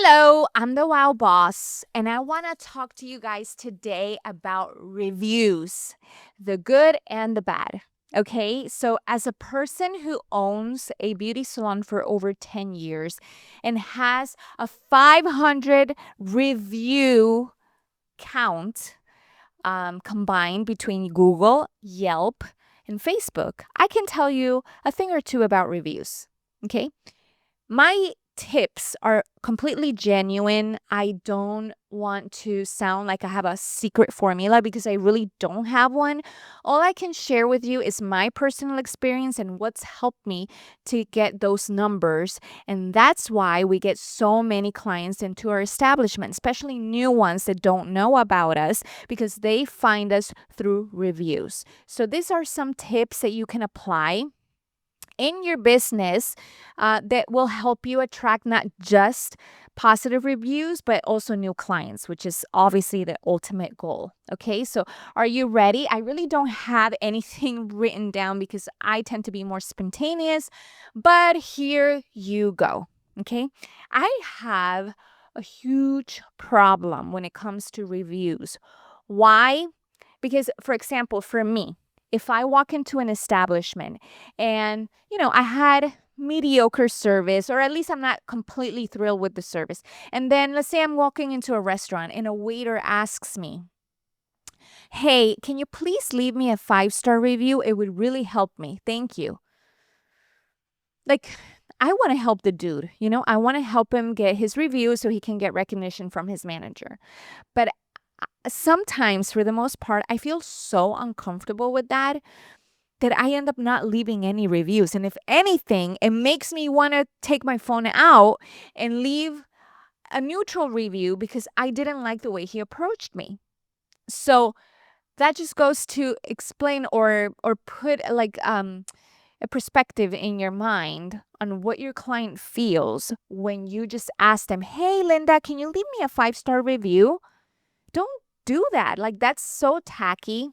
Hello, I'm the Wow Boss, and I want to talk to you guys today about reviews, the good and the bad. Okay, so as a person who owns a beauty salon for over 10 years and has a 500 review count combined between Google, Yelp, and Facebook, I can tell you a thing or two about reviews. Okay, my tips are completely genuine. I don't want to sound like I have a secret formula because I really don't have one. All I can share with you is my personal experience and what's helped me to get those numbers. And that's why we get so many clients into our establishment, especially new ones that don't know about us because they find us through reviews. So these are some tips that you can apply in your business that will help you attract not just positive reviews, but also new clients, which is obviously the ultimate goal. Okay, so are you ready? I really don't have anything written down because I tend to be more spontaneous, but here you go. Okay, I have a huge problem when it comes to reviews. Why? Because, for example, for me, if I walk into an establishment and, I had mediocre service, or at least I'm not completely thrilled with the service, and then let's say I'm walking into a restaurant and a waiter asks me, "Hey, can you please leave me a 5-star review? It would really help me. Thank you." Like, I want to help the dude, I want to help him get his review so he can get recognition from his manager. But sometimes, for the most part, I feel so uncomfortable with that I end up not leaving any reviews. And if anything, it makes me want to take my phone out and leave a neutral review because I didn't like the way he approached me. So that just goes to explain or put like a perspective in your mind on what your client feels when you just ask them, "Hey, Linda, can you leave me a 5-star review?" Don't do that. Like, that's so tacky.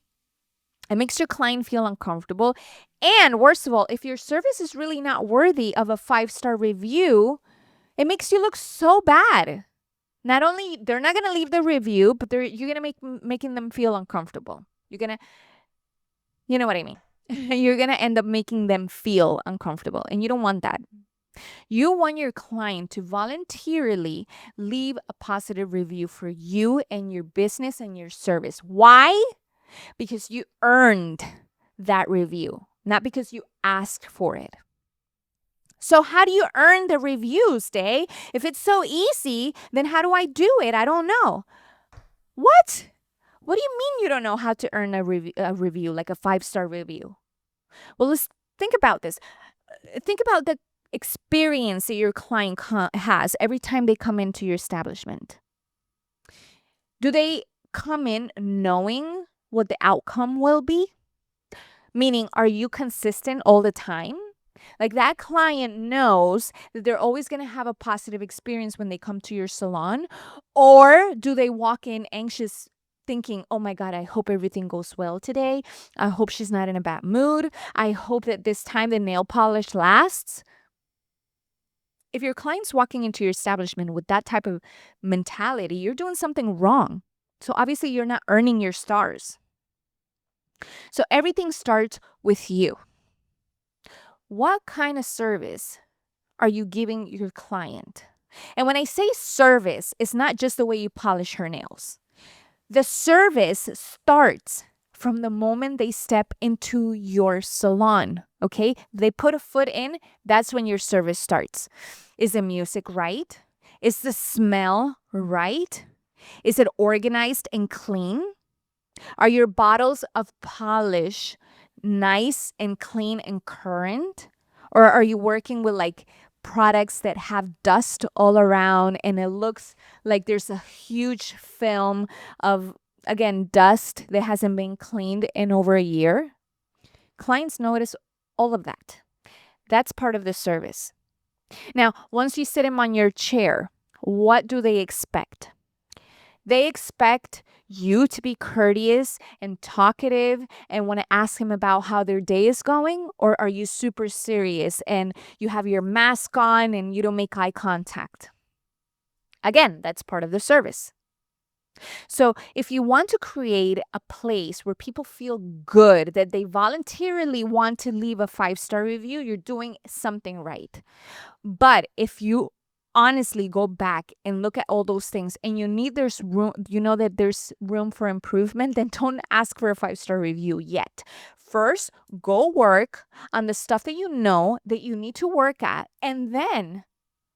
It makes your client feel uncomfortable. And worst of all, if your service is really not worthy of a 5-star review, it makes you look so bad. Not only they're not going to leave the review, but you're going to making them feel uncomfortable. You're going to, you know what I mean? You're going to end up making them feel uncomfortable, and you don't want that. You want your client to voluntarily leave a positive review for you and your business and your service. Why? Because you earned that review, not because you asked for it. So how do you earn the reviews, Day? If it's so easy, then how do I do it? I don't know. What? What do you mean you don't know how to earn a review, like a 5-star review? Well, let's think about this. Think about the experience that your client has every time they come into your establishment. Do they come in knowing what the outcome will be? Meaning, are you consistent all the time? Like, that client knows that they're always going to have a positive experience when they come to your salon? Or do they walk in anxious, thinking, "Oh my God, I hope everything goes well today. I hope she's not in a bad mood. I hope that this time the nail polish lasts"? If your client's walking into your establishment with that type of mentality, you're doing something wrong. So obviously, you're not earning your stars. So everything starts with you. What kind of service are you giving your client? And when I say service, it's not just the way you polish her nails. The service starts from the moment they step into your salon, okay? They put a foot in, that's when your service starts. Is the music right? Is the smell right? Is it organized and clean? Are your bottles of polish nice and clean and current? Or are you working with like products that have dust all around and it looks like there's a huge film of, again, dust that hasn't been cleaned in over a year? Clients notice all of that. That's part of the service. Now, once you sit them on your chair, what do they expect? They expect you to be courteous and talkative and want to ask them about how their day is going? Or are you super serious and you have your mask on and you don't make eye contact? Again, that's part of the service. So if you want to create a place where people feel good, that they voluntarily want to leave a 5-star review, you're doing something right. But if you honestly go back and look at all those things and there's room, that there's room for improvement, then don't ask for a 5-star review yet. First, go work on the stuff that that you need to work at, and then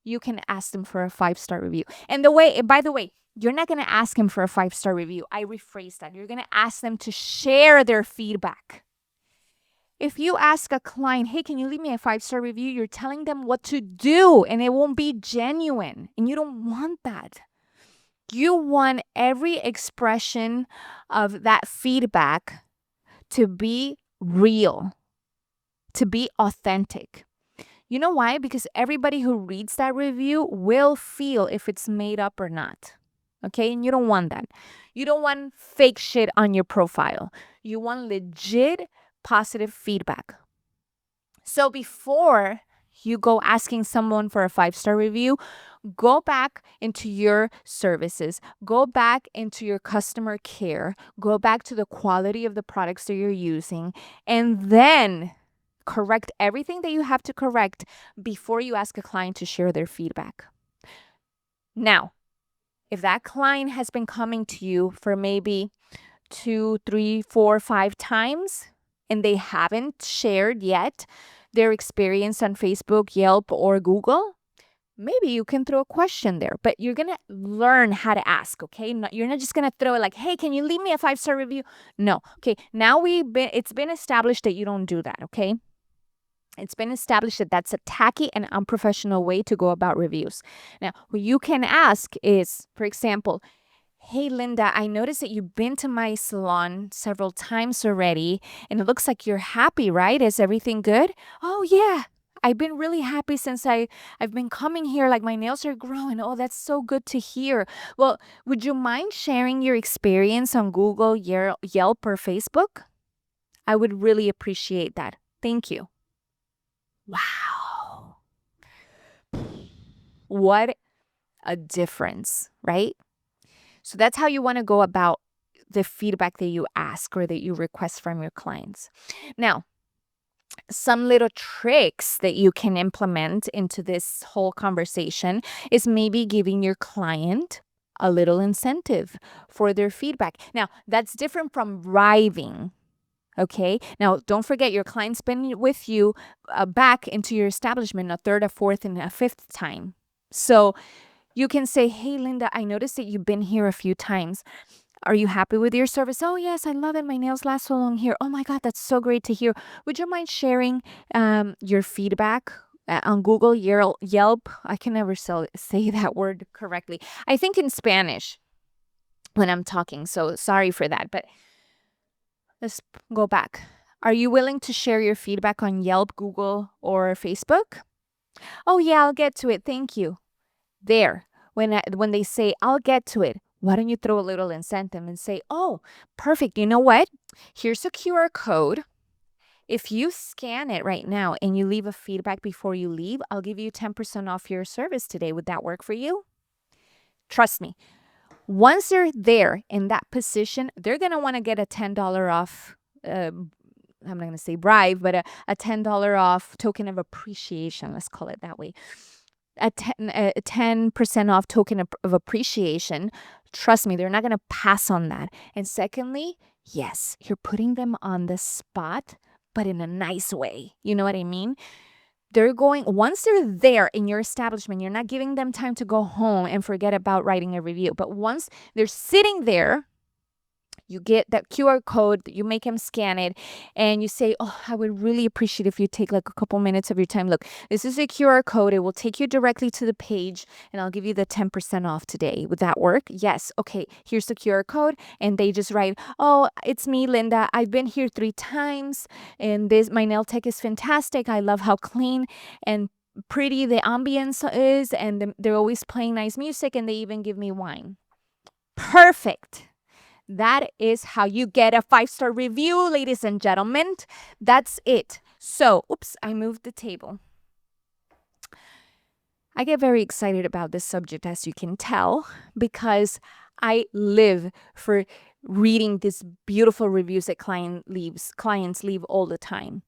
you can ask them for a 5-star review. And by the way, you're not going to ask them for a 5-star review. I rephrase that. You're going to ask them to share their feedback. If you ask a client, hey, can you leave me a 5-star review? You're telling them what to do, and it won't be genuine. And you don't want that. You want every expression of that feedback to be real, to be authentic. You know why? Because everybody who reads that review will feel if it's made up or not. Okay? And you don't want that. You don't want fake shit on your profile. You want legit positive feedback. So before you go asking someone for a 5-star review, go back into your services, go back into your customer care, go back to the quality of the products that you're using, and then correct everything that you have to correct before you ask a client to share their feedback. Now, if that client has been coming to you for maybe 2, 3, 4, 5 times, and they haven't shared yet their experience on Facebook, Yelp, or Google, maybe you can throw a question there, but you're going to learn how to ask, okay? You're not just going to throw it like, hey, can you leave me a 5-star review? No. Okay, now it's been established that you don't do that, okay? It's been established that that's a tacky and unprofessional way to go about reviews. Now, what you can ask is, for example, hey, Linda, I noticed that you've been to my salon several times already, and it looks like you're happy, right? Is everything good? Oh, yeah. I've been really happy since I've been coming here. Like, my nails are growing. Oh, that's so good to hear. Well, would you mind sharing your experience on Google, Yelp, or Facebook? I would really appreciate that. Thank you. Wow. What a difference, right? So that's how you want to go about the feedback that you ask or that you request from your clients. Now, some little tricks that you can implement into this whole conversation is maybe giving your client a little incentive for their feedback. Now, that's different from bribing. Okay. Now, don't forget your client's been with you back into your establishment a third, a fourth, and a fifth time. So you can say, hey, Linda, I noticed that you've been here a few times. Are you happy with your service? Oh, yes, I love it. My nails last so long here. Oh, my God, that's so great to hear. Would you mind sharing your feedback on Google, Yelp? I can never say that word correctly. I think in Spanish when I'm talking. So sorry for that. But let's go back. Are you willing to share your feedback on Yelp, Google, or Facebook? Oh, yeah, I'll get to it. Thank you. There. When they say, I'll get to it, why don't you throw a little incentive and say, oh, perfect. You know what? Here's a QR code. If you scan it right now and you leave a feedback before you leave, I'll give you 10% off your service today. Would that work for you? Trust me. Once they're there in that position, they're going to want to get a $10 off. I'm not going to say bribe, but a $10 off token of appreciation. Let's call it that way. A 10% off token of appreciation. Trust me, they're not going to pass on that. And secondly, yes, you're putting them on the spot, but in a nice way. You know what I mean? Once they're there in your establishment, you're not giving them time to go home and forget about writing a review. But once they're sitting there, you get that QR code, you make them scan it, and you say, oh, I would really appreciate if you take like a couple minutes of your time. Look, this is a QR code. It will take you directly to the page, and I'll give you the 10% off today. Would that work? Yes. Okay, here's the QR code. And they just write, oh, it's me, Linda. I've been here 3 times, and my nail tech is fantastic. I love how clean and pretty the ambience is, and they're always playing nice music, and they even give me wine. Perfect. That is how you get a 5-star review, ladies and gentlemen. That's it. So, oops, I moved the table. I get very excited about this subject, as you can tell, because I live for reading these beautiful reviews that clients leave all the time.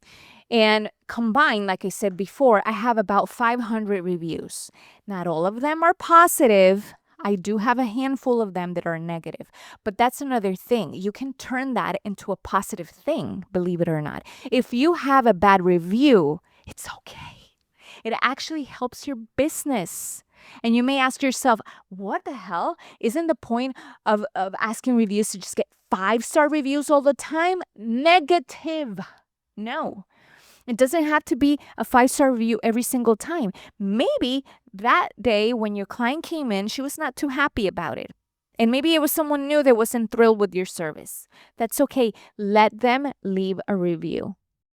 And combined, like I said before, I have about 500 reviews. Not all of them are positive. I do have a handful of them that are negative. But that's another thing. You can turn that into a positive thing, believe it or not. If you have a bad review, it's okay. It actually helps your business. And you may ask yourself, what the hell? Isn't the point of asking reviews to just get 5-star reviews all the time? Negative. No. It doesn't have to be a 5-star review every single time. Maybe that day when your client came in, she was not too happy about it. And maybe it was someone new that wasn't thrilled with your service. That's okay. Let them leave a review.